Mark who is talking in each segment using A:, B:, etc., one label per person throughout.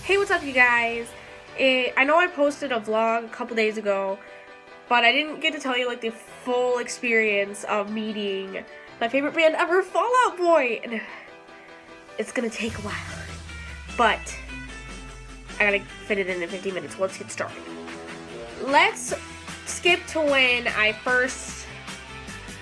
A: Hey, what's up, you guys? I know I posted a vlog a couple days ago, but I didn't get to tell you like the full experience of meeting my favorite band ever, Fall Out Boy. And it's gonna take a while, but I gotta fit it in 15 minutes. Let's get started. Let's skip to when I first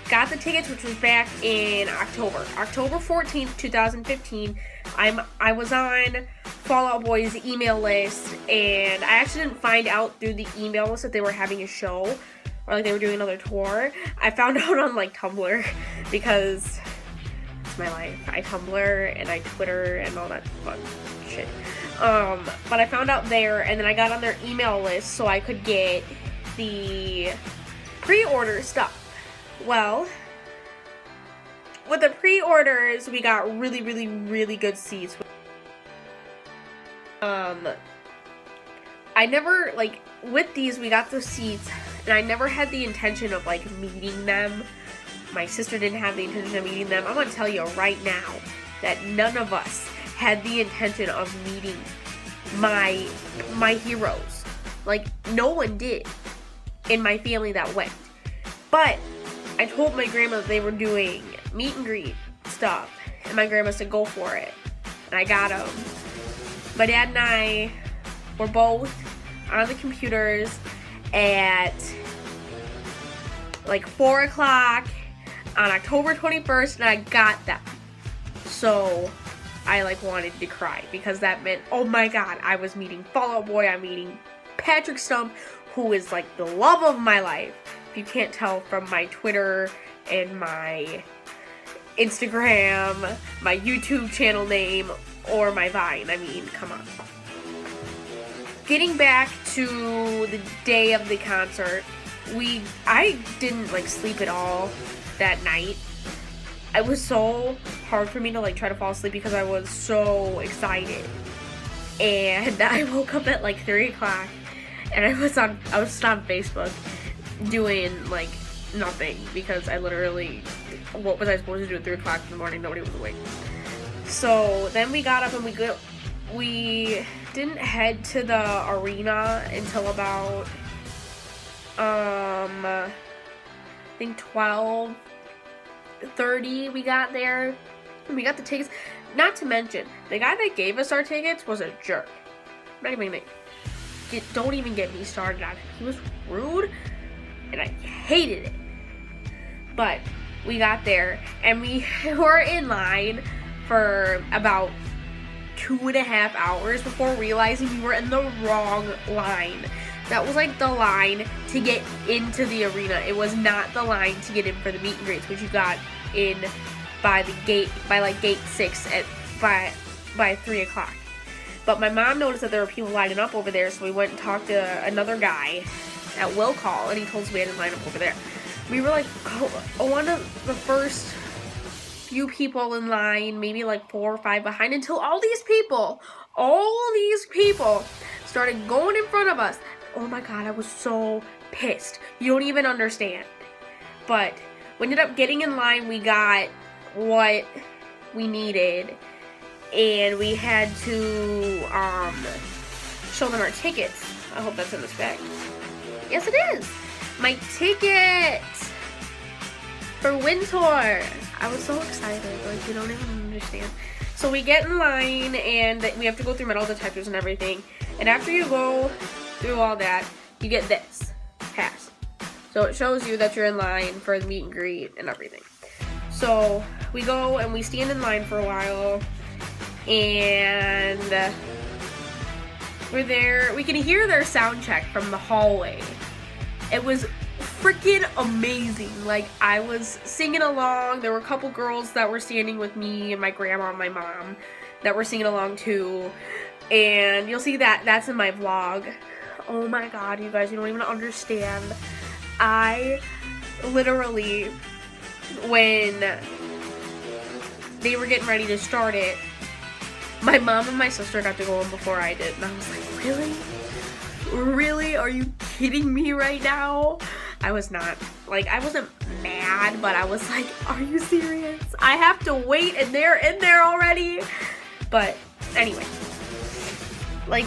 A: got the tickets, which was back in October 14th, 2015. I was on Fall Out Boy's email list, and I actually didn't find out through the email list that they were having a show or like they were doing another tour. I found out on like Tumblr because it's my life. I Tumblr and I Twitter and all that fun shit. But I found out there, and then I got on their email list so I could get the pre-order stuff. Well, with the pre-orders, we got really good seats. I never, like, with these, we got the seats, and I never had the intention of, like, meeting them. My sister didn't have the intention of meeting them. I'm gonna tell you right now that none of us had the intention of meeting my heroes. Like, no one did in my family that went. But I told my grandma that they were doing meet and greet stuff, and my grandma said go for it, and I got them. My dad and I were both on the computers at like 4 o'clock on October 21st, and I got them. So I like wanted to cry because that meant, oh my god, I was meeting Fall Out Boy. I'm meeting Patrick Stump, who is like the love of my life. If you can't tell from my Twitter and my Instagram, my YouTube channel name, or my Vine. I mean, come on. Getting back to the day of the concert, I didn't like sleep at all that night. It was so hard for me to like try to fall asleep because I was so excited. And I woke up at like 3 o'clock, and I was just on Facebook doing like nothing because I literally, what was I supposed to do at 3 o'clock in the morning? Nobody was awake. So then we got up and we didn't head to the arena until about I think 12:30 we got there, and we got the tickets. Not to mention, the guy that gave us our tickets was a jerk. Don't even get me started on it. He was rude, and I hated it. But we got there, and we were in line for about 2.5 hours before realizing we were in the wrong line. That was like the line to get into the arena. It was not the line to get in for the meet and greets, which you got in by gate 6 by 3 o'clock. But my mom noticed that there were people lining up over there, so we went and talked to another guy at Will Call, and he told us we had to line up over there. We were like one of the first few people in line, maybe like 4 or 5 behind, until all these people started going in front of us. Oh my god, I was so pissed. You don't even understand. But we ended up getting in line. We got what we needed, and we had to show them our tickets. I hope that's in this bag. Yes, it is. My ticket for Wintour. I was so excited, like, you don't even understand. So we get in line, and we have to go through metal detectors and everything. And after you go through all that, you get this pass. So it shows you that you're in line for the meet and greet and everything. So we go and we stand in line for a while, and we're there. We can hear their sound check from the hallway. It was freaking amazing. Like, I was singing along. There were a couple girls that were standing with me and my grandma and my mom that were singing along too, and you'll see that's in my vlog. Oh my god, you guys, you don't even understand. I literally, when they were getting ready to start it, my mom and my sister got to go in before I did, and I was like, really? Are you kidding me right now? I was not, like, I wasn't mad, but I was like, are you serious? I have to wait, and they're in there already? But anyway, Like,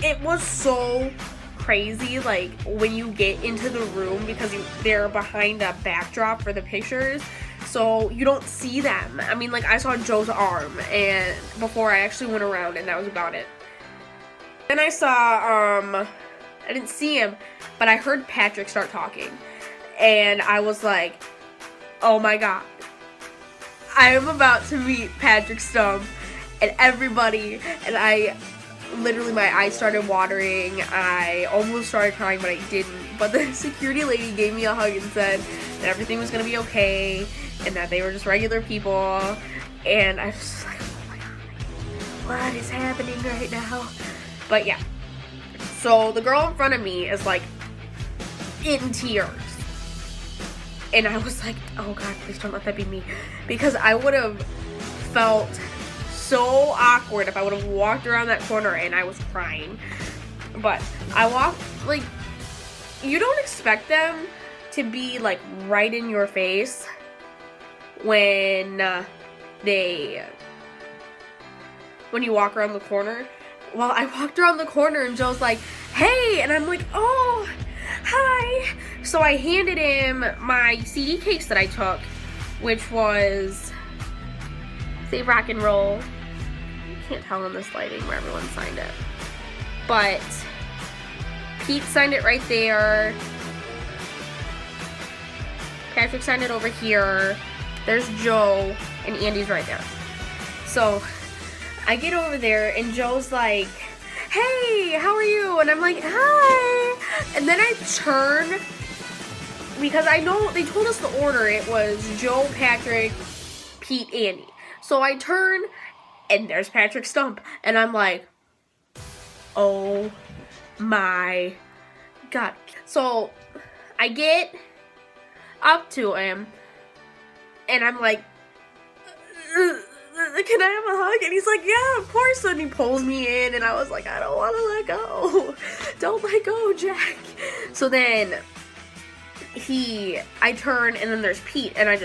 A: it was so crazy, like, when you get into the room, because they're behind a backdrop for the pictures, so you don't see them. I mean, like, I saw Joe's arm and before I actually went around, and that was about it. Then I saw, I didn't see him, but I heard Patrick start talking, and I was like, oh my god, I am about to meet Patrick Stump and everybody, and I literally, my eyes started watering. I almost started crying, but I didn't. But the security lady gave me a hug and said that everything was gonna be okay and that they were just regular people. And I was just like, oh my god, what is happening right now? But yeah, so the girl in front of me is like in tears, and I was like, oh god, please don't let that be me, because I would have felt so awkward if I would have walked around that corner and I was crying. But I walked, like, you don't expect them to be like right in your face when you walk around the corner. Well, I walked around the corner and Joe's like, hey, and I'm like, oh, hi. So I handed him my CD case that I took, which was Save Rock and Roll. Can't tell in this lighting where everyone signed it, but Pete signed it right there. Patrick signed it over here. There's Joe, and Andy's right there. So I get over there and Joe's like, hey, how are you? And I'm like, hi. And then I turn, because I know they told us the order. It was Joe, Patrick, Pete, Andy. So I turn, and there's Patrick Stump, and I'm like, oh my god. So I get up to him, and I'm like, can I have a hug? And he's like, yeah, of course. And he pulls me in, and I was like, I don't want to let go. Don't let go, Jack. So then I turn, and then there's Pete, and I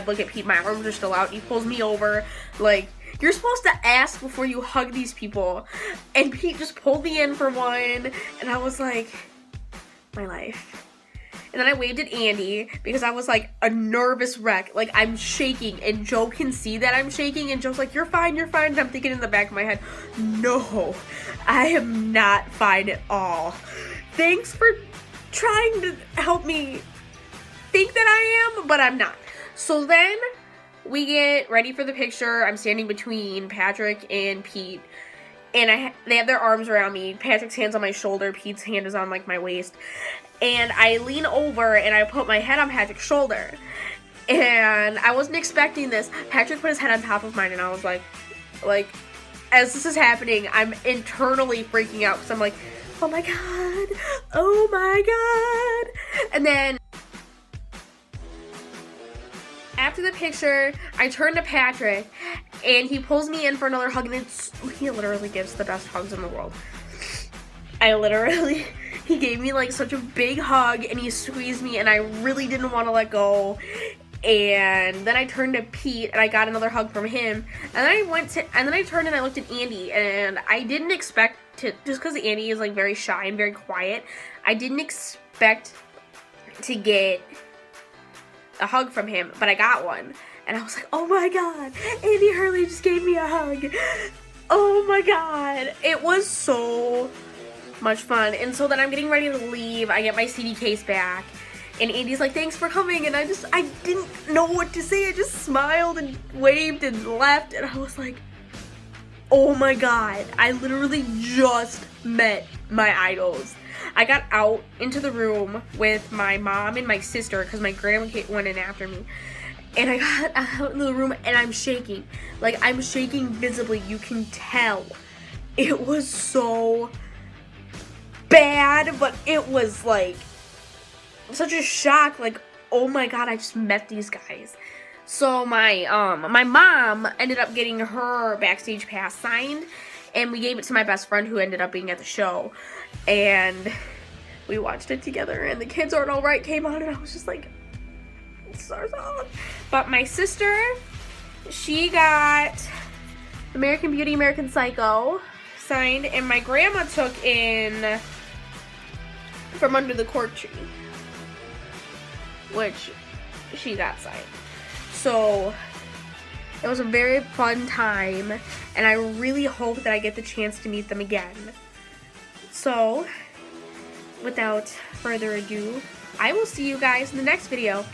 A: look at Pete, my arms are still out, he pulls me over, like, you're supposed to ask before you hug these people. And Pete just pulled me in for one, and I was like, my life. And then I waved at Andy, because I was like a nervous wreck. Like, I'm shaking, and Joe can see that I'm shaking, and Joe's like, you're fine, you're fine. And I'm thinking in the back of my head, no, I am not fine at all. Thanks for trying to help me think that I am, but I'm not. So then we get ready for the picture. I'm standing between Patrick and Pete, and they have their arms around me. Patrick's hand's on my shoulder, Pete's hand is on like my waist, and I lean over and I put my head on Patrick's shoulder, and I wasn't expecting this. Patrick put his head on top of mine, and I was like, as this is happening, I'm internally freaking out, because I'm like, oh my god, oh my god. And then after the picture, I turn to Patrick, and he pulls me in for another hug, and he literally gives the best hugs in the world. He gave me like such a big hug, and he squeezed me, and I really didn't want to let go. And then I turned to Pete, and I got another hug from him. And then I turned and I looked at Andy, and I didn't expect to, just because Andy is like very shy and very quiet, I didn't expect to get a hug from him, but I got one, and I was like, oh my god, Andy Hurley just gave me a hug. Oh my god, it was so much fun. And so then I'm getting ready to leave. I get my CD case back, and Andy's like, thanks for coming, and I didn't know what to say. I just smiled and waved and left, and I was like, oh my god, I literally just met my idols. I got out into the room with my mom and my sister, because my grandma went in after me. And I got out into the room, and I'm shaking. Like, I'm shaking visibly. You can tell. It was so bad, but it was, like, such a shock. Like, oh my god, I just met these guys. So my mom ended up getting her backstage pass signed, and we gave it to my best friend, who ended up being at the show. And we watched it together, and The Kids Aren't Alright came on, and I was just like, it's our song. But my sister, she got American Beauty, American Psycho signed, and my grandma took in From Under the Cork Tree, which she got signed. So it was a very fun time, and I really hope that I get the chance to meet them again. So, without further ado, I will see you guys in the next video.